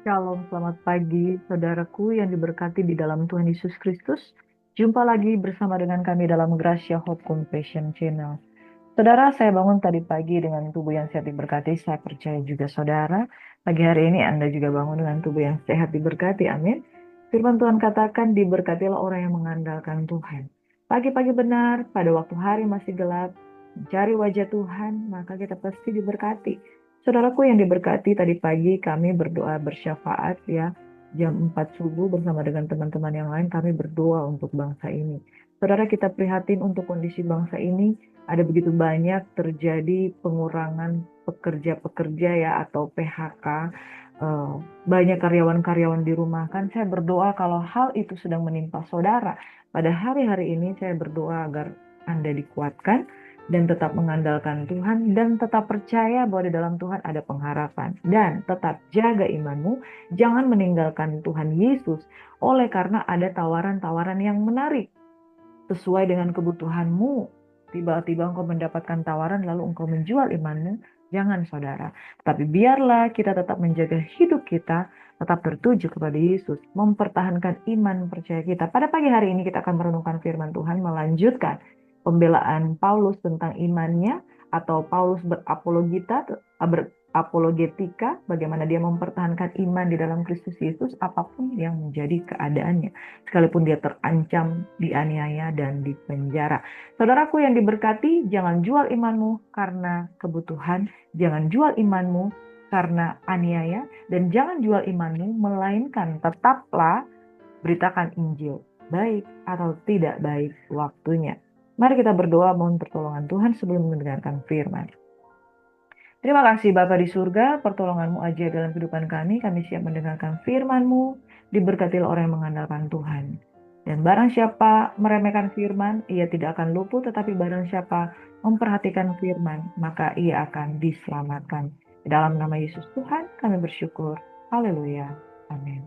Shalom, selamat pagi, saudaraku yang diberkati di dalam Tuhan Yesus Kristus. Jumpa lagi bersama dengan kami dalam Gracia Hope Compassion Channel. Saudara, saya bangun tadi pagi dengan tubuh yang sehat diberkati. Saya percaya juga saudara, pagi hari ini Anda juga bangun dengan tubuh yang sehat diberkati. Amin. Firman Tuhan katakan, diberkatilah orang yang mengandalkan Tuhan. Pagi-pagi benar, pada waktu hari masih gelap, mencari wajah Tuhan, maka kita pasti diberkati. Saudaraku yang diberkati, tadi pagi kami berdoa bersyafaat ya, jam 4 subuh bersama dengan teman-teman yang lain kami berdoa untuk bangsa ini. Saudara, kita prihatin untuk kondisi bangsa ini, ada begitu banyak terjadi pengurangan pekerja-pekerja ya atau PHK, banyak karyawan-karyawan dirumahkan. Saya berdoa kalau hal itu sedang menimpa saudara, pada hari-hari ini saya berdoa agar Anda dikuatkan, dan tetap mengandalkan Tuhan, dan tetap percaya bahwa di dalam Tuhan ada pengharapan, dan tetap jaga imanmu, jangan meninggalkan Tuhan Yesus oleh karena ada tawaran-tawaran yang menarik sesuai dengan kebutuhanmu. Tiba-tiba engkau mendapatkan tawaran lalu engkau menjual imanmu. Jangan, saudara. Tapi biarlah kita tetap menjaga hidup kita tetap tertuju kepada Yesus, mempertahankan iman percaya kita. Pada pagi hari ini kita akan merenungkan firman Tuhan, melanjutkan pembelaan Paulus tentang imannya, atau Paulus berapologetika, bagaimana dia mempertahankan iman di dalam Kristus Yesus apapun yang menjadi keadaannya, sekalipun dia terancam, dianiaya, dan dipenjara. Saudaraku yang diberkati, jangan jual imanmu karena kebutuhan, jangan jual imanmu karena aniaya, dan jangan jual imanmu, melainkan tetaplah beritakan Injil, baik atau tidak baik waktunya. Mari kita berdoa mohon pertolongan Tuhan sebelum mendengarkan firman. Terima kasih Bapa di surga, pertolonganmu aja dalam kehidupan kami siap mendengarkan firman-Mu, diberkatilah orang yang mengandalkan Tuhan. Dan barang siapa meremehkan firman, ia tidak akan luput, tetapi barang siapa memperhatikan firman, maka ia akan diselamatkan. Di dalam nama Yesus Tuhan, kami bersyukur. Haleluya. Amin.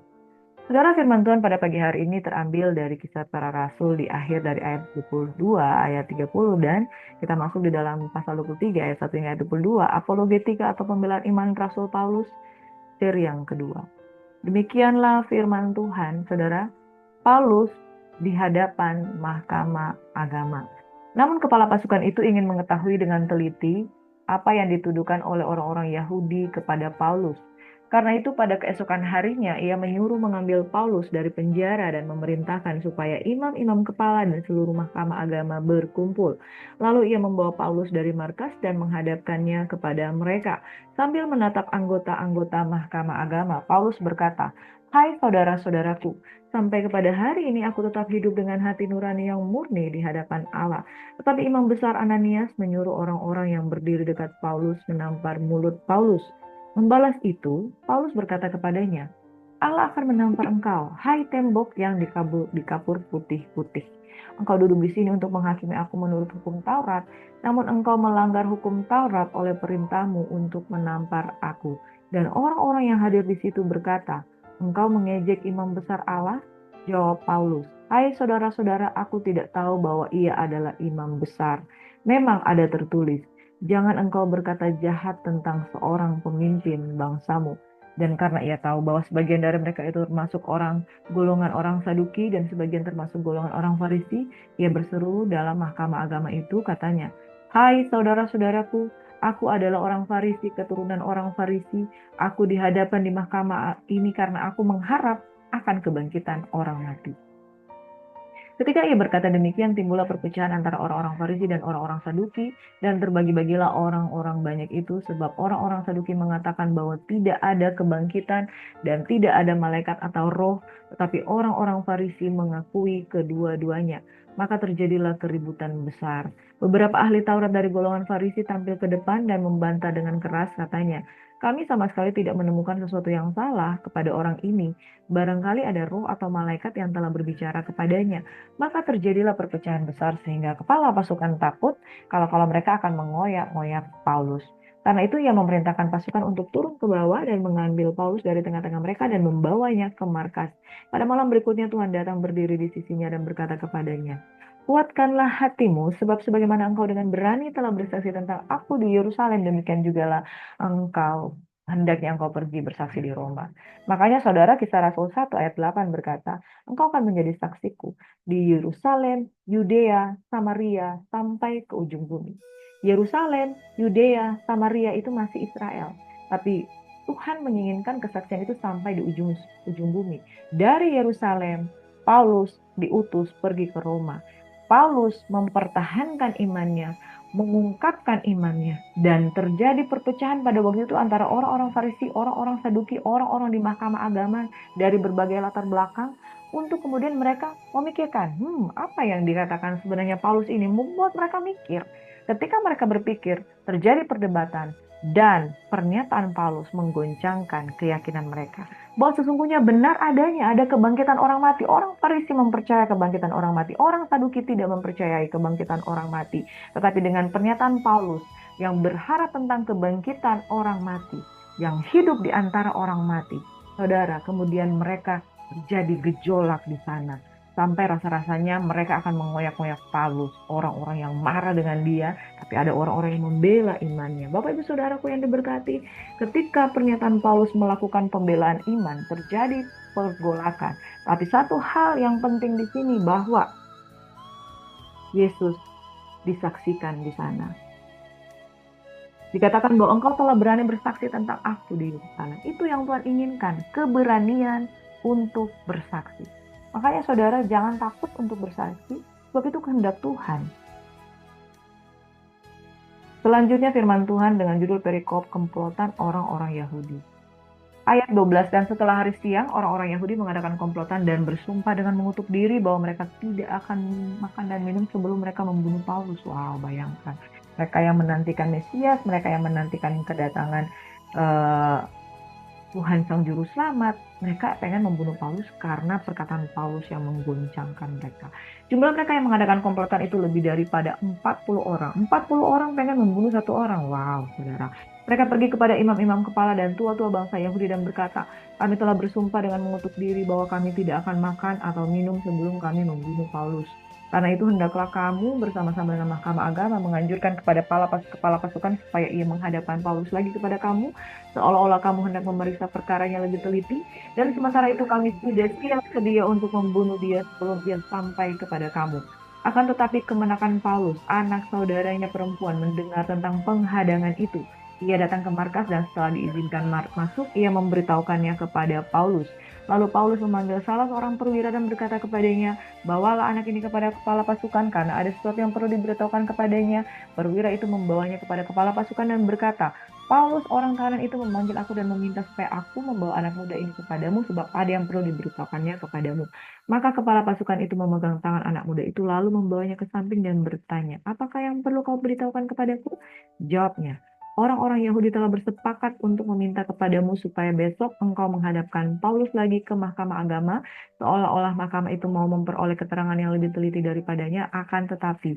Saudara, firman Tuhan pada pagi hari ini terambil dari Kisah Para Rasul di akhir dari ayat 22, ayat 30, dan kita masuk di dalam pasal 23, ayat 1 hingga ayat 22, apologetika atau pembelaan iman Rasul Paulus, seri yang kedua. Demikianlah firman Tuhan, saudara. Paulus di hadapan mahkamah agama. Namun kepala pasukan itu ingin mengetahui dengan teliti apa yang dituduhkan oleh orang-orang Yahudi kepada Paulus. Karena itu pada keesokan harinya ia menyuruh mengambil Paulus dari penjara dan memerintahkan supaya imam-imam kepala dan seluruh mahkamah agama berkumpul. Lalu ia membawa Paulus dari markas dan menghadapkannya kepada mereka. Sambil menatap anggota-anggota mahkamah agama, Paulus berkata, "Hai saudara-saudaraku, sampai kepada hari ini aku tetap hidup dengan hati nurani yang murni di hadapan Allah." Tetapi imam besar Ananias menyuruh orang-orang yang berdiri dekat Paulus menampar mulut Paulus. Membalas itu, Paulus berkata kepadanya, "Allah akan menampar engkau, hai tembok yang dikapur putih-putih. Engkau duduk di sini untuk menghakimi aku menurut hukum Taurat, namun engkau melanggar hukum Taurat oleh perintahmu untuk menampar aku." Dan orang-orang yang hadir di situ berkata, "Engkau mengejek imam besar Allah?" Jawab Paulus, "Hai saudara-saudara, aku tidak tahu bahwa ia adalah imam besar. Memang ada tertulis, jangan engkau berkata jahat tentang seorang pemimpin bangsamu." Dan karena ia tahu bahwa sebagian dari mereka itu termasuk golongan orang Saduki dan sebagian termasuk golongan orang Farisi, ia berseru dalam mahkamah agama itu, katanya, "Hai saudara-saudaraku, aku adalah orang Farisi, keturunan orang Farisi. Aku dihadapan di mahkamah ini karena aku mengharap akan kebangkitan orang mati." Ketika ia berkata demikian, timbullah perpecahan antara orang-orang Farisi dan orang-orang Saduki, dan terbagi-bagilah orang-orang banyak itu, sebab orang-orang Saduki mengatakan bahwa tidak ada kebangkitan dan tidak ada malaikat atau roh, tetapi orang-orang Farisi mengakui kedua-duanya. Maka terjadilah keributan besar. Beberapa ahli Taurat dari golongan Farisi tampil ke depan dan membantah dengan keras, katanya, "Kami sama sekali tidak menemukan sesuatu yang salah kepada orang ini. Barangkali ada roh atau malaikat yang telah berbicara kepadanya." Maka terjadilah perpecahan besar sehingga kepala pasukan takut kalau mereka akan mengoyak-ngoyak Paulus. Karena itu ia memerintahkan pasukan untuk turun ke bawah dan mengambil Paulus dari tengah-tengah mereka dan membawanya ke markas. Pada malam berikutnya Tuhan datang berdiri di sisinya dan berkata kepadanya, "Kuatkanlah hatimu, sebab sebagaimana engkau dengan berani telah bersaksi tentang aku di Yerusalem, demikian jugalah engkau hendaknya engkau pergi bersaksi di Roma. Makanya saudara, Kisah Rasul 1 ayat 8 berkata, engkau akan menjadi saksiku di Yerusalem, Yudea, Samaria, sampai ke ujung bumi. Yerusalem, Yudea, Samaria itu masih Israel. Tapi Tuhan menginginkan kesaksian itu sampai di ujung ujung bumi. Dari Yerusalem, Paulus diutus pergi ke Roma. Paulus mempertahankan imannya, mengungkapkan imannya, dan terjadi perpecahan pada waktu itu antara orang-orang Farisi, orang-orang Saduki, orang-orang di mahkamah agama dari berbagai latar belakang, untuk kemudian mereka memikirkan, apa yang dikatakan sebenarnya Paulus ini, membuat mereka mikir. Ketika mereka berpikir, terjadi perdebatan, dan pernyataan Paulus menggoncangkan keyakinan mereka bahwa sesungguhnya benar adanya ada kebangkitan orang mati. Orang Farisi mempercayai kebangkitan orang mati, orang Saduki tidak mempercayai kebangkitan orang mati. Tetapi dengan pernyataan Paulus yang berharap tentang kebangkitan orang mati, yang hidup di antara orang mati, saudara, kemudian mereka terjadi gejolak di sana. Sampai rasa-rasanya mereka akan mengoyak-ngoyak Paulus, orang-orang yang marah dengan dia, tapi ada orang-orang yang membela imannya. Bapak Ibu Saudaraku yang diberkati, ketika pernyataan Paulus melakukan pembelaan iman, terjadi pergolakan. Tapi satu hal yang penting di sini bahwa Yesus disaksikan di sana. Dikatakan bahwa engkau telah berani bersaksi tentang aku di Yerusalem. Itu yang Tuhan inginkan, keberanian untuk bersaksi. Makanya saudara jangan takut untuk bersaksi, sebab itu kehendak Tuhan. Selanjutnya firman Tuhan dengan judul perikop komplotan orang-orang Yahudi. Ayat 12, dan setelah hari siang, orang-orang Yahudi mengadakan komplotan dan bersumpah dengan mengutuk diri bahwa mereka tidak akan makan dan minum sebelum mereka membunuh Paulus. Wow, bayangkan. Mereka yang menantikan Mesias, mereka yang menantikan kedatangan Tuhan Sang Juru Selamat, mereka pengen membunuh Paulus karena perkataan Paulus yang menggoncangkan mereka. Jumlah mereka yang mengadakan komplotan itu lebih daripada 40 orang. 40 orang pengen membunuh satu orang. Wow, saudara. Mereka pergi kepada imam-imam kepala dan tua-tua bangsa Yahudi dan berkata, kami telah bersumpah dengan mengutuk diri bahwa kami tidak akan makan atau minum sebelum kami membunuh Paulus. Karena itu hendaklah kamu bersama-sama dengan mahkamah agama menganjurkan kepada kepala pasukan supaya ia menghadapkan Paulus lagi kepada kamu, seolah-olah kamu hendak memeriksa perkaranya lebih teliti, dan sementara itu kami sudah siap sedia untuk membunuh dia sebelum dia sampai kepada kamu. Akan tetapi kemenakan Paulus, anak saudaranya perempuan, mendengar tentang penghadangan itu. Ia datang ke markas dan setelah diizinkan masuk, ia memberitahukannya kepada Paulus. Lalu Paulus memanggil salah seorang perwira dan berkata kepadanya, bawalah anak ini kepada kepala pasukan karena ada sesuatu yang perlu diberitahukan kepadanya. Perwira itu membawanya kepada kepala pasukan dan berkata, Paulus orang tahanan itu memanggil aku dan meminta supaya aku membawa anak muda ini kepadamu sebab ada yang perlu diberitahukannya kepadamu. Maka kepala pasukan itu memegang tangan anak muda itu lalu membawanya ke samping dan bertanya, apakah yang perlu kau beritahukan kepadaku? Jawabnya, orang-orang Yahudi telah bersepakat untuk meminta kepadamu supaya besok engkau menghadapkan Paulus lagi ke mahkamah agama, seolah-olah mahkamah itu mau memperoleh keterangan yang lebih teliti daripadanya, akan tetapi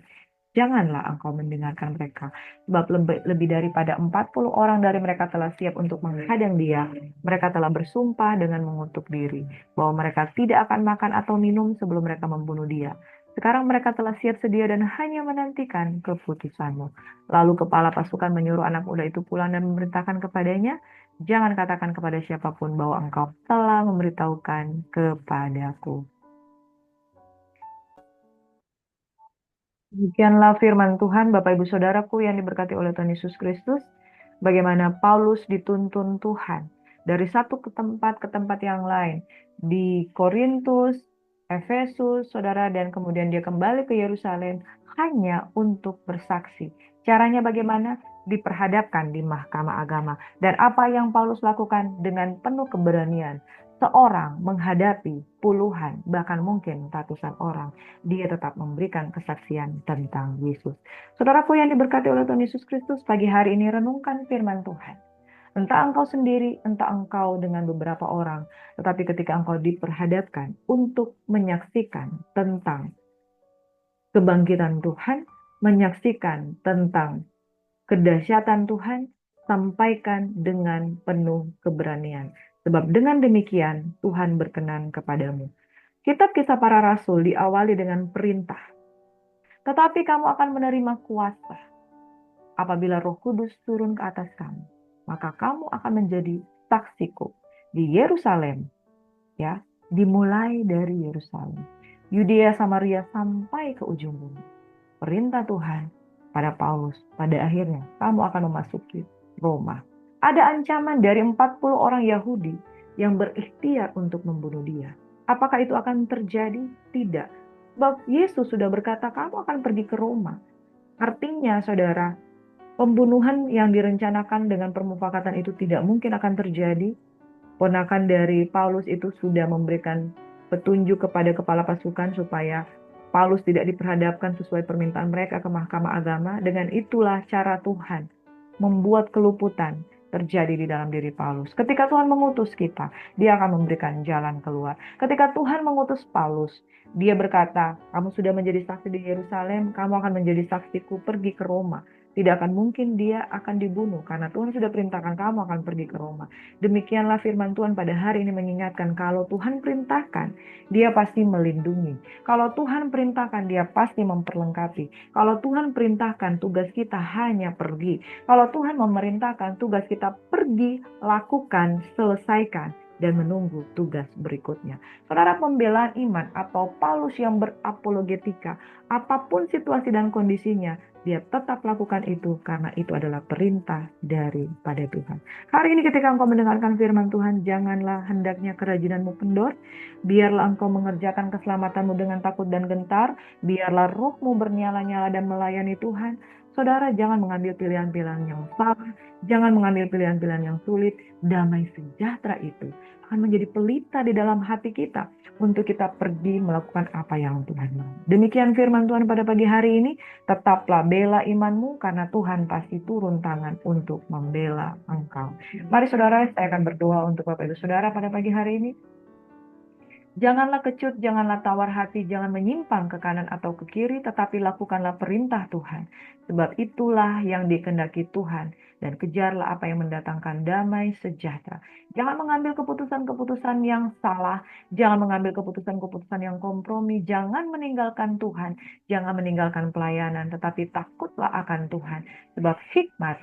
janganlah engkau mendengarkan mereka, sebab lebih daripada 40 orang dari mereka telah siap untuk menghadang dia. Mereka telah bersumpah dengan mengutuk diri, bahwa mereka tidak akan makan atau minum sebelum mereka membunuh dia. Sekarang mereka telah siap sedia dan hanya menantikan keputusanmu. Lalu kepala pasukan menyuruh anak muda itu pulang dan memerintahkan kepadanya, jangan katakan kepada siapapun bahwa engkau telah memberitahukan kepadaku. Demikianlah firman Tuhan, Bapak Ibu Saudaraku yang diberkati oleh Tuhan Yesus Kristus. Bagaimana Paulus dituntun Tuhan dari satu ke tempat yang lain. Di Korintus, Efesus, saudara, dan kemudian dia kembali ke Yerusalem hanya untuk bersaksi. Caranya bagaimana? Diperhadapkan di mahkamah agama. Dan apa yang Paulus lakukan dengan penuh keberanian. Seorang menghadapi puluhan, bahkan mungkin ratusan orang, dia tetap memberikan kesaksian tentang Yesus. Saudaraku yang diberkati oleh Tuhan Yesus Kristus, pagi hari ini renungkan firman Tuhan. Entah engkau sendiri, entah engkau dengan beberapa orang, tetapi ketika engkau diperhadapkan untuk menyaksikan tentang kebangkitan Tuhan, menyaksikan tentang kedahsyatan Tuhan, sampaikan dengan penuh keberanian. Sebab dengan demikian Tuhan berkenan kepadamu. Kitab Kisah Para Rasul diawali dengan perintah. Tetapi kamu akan menerima kuasa apabila Roh Kudus turun ke atas kamu. maka kamu akan menjadi saksiku di Yerusalem, ya, dimulai dari Yerusalem, Yudea, Samaria sampai ke ujung bumi. Perintah Tuhan pada Paulus, pada akhirnya kamu akan memasuki Roma. Ada ancaman dari 40 orang Yahudi yang berikhtiar untuk membunuh dia. Apakah itu akan terjadi? Tidak. Sebab Yesus sudah berkata kamu akan pergi ke Roma. Artinya saudara, pembunuhan yang direncanakan dengan permufakatan itu tidak mungkin akan terjadi. Ponakan dari Paulus itu sudah memberikan petunjuk kepada kepala pasukan supaya Paulus tidak diperhadapkan sesuai permintaan mereka ke mahkamah agama. Dengan itulah cara Tuhan membuat keluputan terjadi di dalam diri Paulus. Ketika Tuhan mengutus kita, dia akan memberikan jalan keluar. Ketika Tuhan mengutus Paulus, dia berkata, kamu sudah menjadi saksi di Yerusalem, kamu akan menjadi saksiku pergi ke Roma. Tidak akan mungkin dia akan dibunuh, karena Tuhan sudah perintahkan kamu akan pergi ke Roma. Demikianlah firman Tuhan pada hari ini mengingatkan, kalau Tuhan perintahkan, dia pasti melindungi. Kalau Tuhan perintahkan, dia pasti memperlengkapi. Kalau Tuhan perintahkan, tugas kita hanya pergi. Kalau Tuhan memerintahkan, tugas kita pergi, lakukan, selesaikan, dan menunggu tugas berikutnya. Saudara, pembelaan iman atau Paulus yang berapologetika, apapun situasi dan kondisinya, dia tetap lakukan itu karena itu adalah perintah daripada Tuhan. Hari ini ketika engkau mendengarkan firman Tuhan, janganlah hendaknya kerajinanmu kendor, biarlah engkau mengerjakan keselamatanmu dengan takut dan gentar, biarlah rohmu bernyala-nyala dan melayani Tuhan. Saudara, jangan mengambil pilihan-pilihan yang salah, jangan mengambil pilihan-pilihan yang sulit. Damai sejahtera itu akan menjadi pelita di dalam hati kita untuk kita pergi melakukan apa yang Tuhan mau. Demikian firman Tuhan pada pagi hari ini. Tetaplah bela imanmu karena Tuhan pasti turun tangan untuk membela engkau. Mari saudara, saya akan berdoa untuk Bapak Ibu Saudara pada pagi hari ini. Janganlah kecut, janganlah tawar hati, jangan menyimpang ke kanan atau ke kiri, tetapi lakukanlah perintah Tuhan. Sebab itulah yang dikehendaki Tuhan, dan kejarlah apa yang mendatangkan damai sejahtera. Jangan mengambil keputusan-keputusan yang salah, jangan mengambil keputusan-keputusan yang kompromi, jangan meninggalkan Tuhan, jangan meninggalkan pelayanan, tetapi takutlah akan Tuhan. Sebab hikmat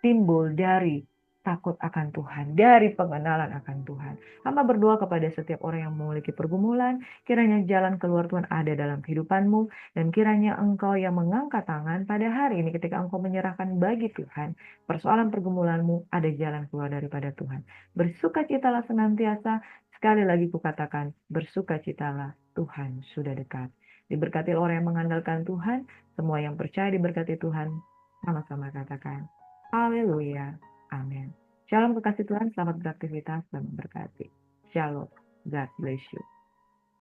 timbul dari takut akan Tuhan, dari pengenalan akan Tuhan. Hamba berdoa kepada setiap orang yang memiliki pergumulan, kiranya jalan keluar Tuhan ada dalam kehidupanmu, dan kiranya engkau yang mengangkat tangan pada hari ini ketika engkau menyerahkan bagi Tuhan, persoalan pergumulanmu ada jalan keluar daripada Tuhan. Bersukacitalah senantiasa, sekali lagi kukatakan, bersukacitalah, Tuhan sudah dekat. Diberkati orang yang mengandalkan Tuhan, semua yang percaya diberkati Tuhan, sama-sama katakan, haleluya. Amin. Shalom kekasih Tuhan, selamat beraktivitas dan memberkati. Shalom. God bless you.